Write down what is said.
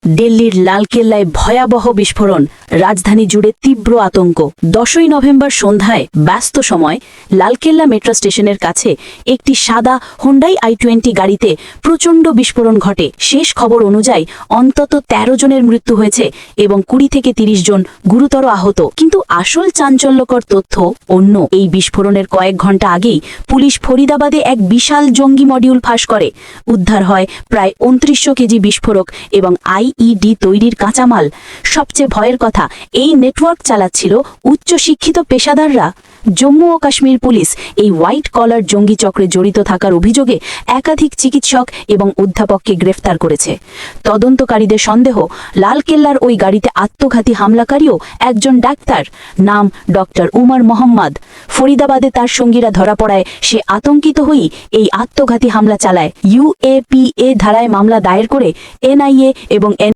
দিল্লির লালকেল্লায় ভয়াবহ বিস্ফোরণ, রাজধানী জুড়ে তীব্র আতঙ্ক। 10ই নভেম্বর সন্ধ্যায় ব্যস্ত সময় লালকেল্লা মেট্রো স্টেশনের কাছে একটি সাদা হোন্ডাই i20 গাড়িতে প্রচণ্ড বিস্ফোরণ ঘটে। শেষ খবর অনুযায়ী অন্তত 13 জনের মৃত্যু হয়েছে এবং 20 থেকে 30 জন গুরুতর আহত। কিন্তু আসল চাঞ্চল্যকর তথ্য অন্য। এই বিস্ফোরণের কয়েক ঘন্টা আগেই পুলিশ ফরিদাবাদে এক বিশাল জঙ্গি মডিউল ফাঁস করে। উদ্ধার হয় প্রায় 2900 কেজি বিস্ফোরক এবং আইইডি তৈরির কাঁচামাল। সবচেয়ে ভয়ের কথা, এই নেটওয়ার্ক চালাচ্ছিল উচ্চশিক্ষিত পেশাদাররা। জম্মু ও কাশ্মীর পুলিশ এই হোয়াইট কলার জঙ্গি চক্রে জড়িত থাকার অভিযোগে একাধিক চিকিৎসক এবং অধ্যাপককে গ্রেফতার করেছে। তদন্তকারীদের সন্দেহ, লালকেল্লার ওই গাড়িতে আত্মঘাতী হামলাকারীও একজন ডাক্তার, নাম ডক্টর উমর মোহাম্মদ। ফরিদাবাদে তার সঙ্গীরা ধরা পড়ায় সে আতঙ্কিত হয়েই এই আত্মঘাতী হামলা চালায়। ইউএপিএ ধারায় মামলা দায়ের করে এনআইএ এবং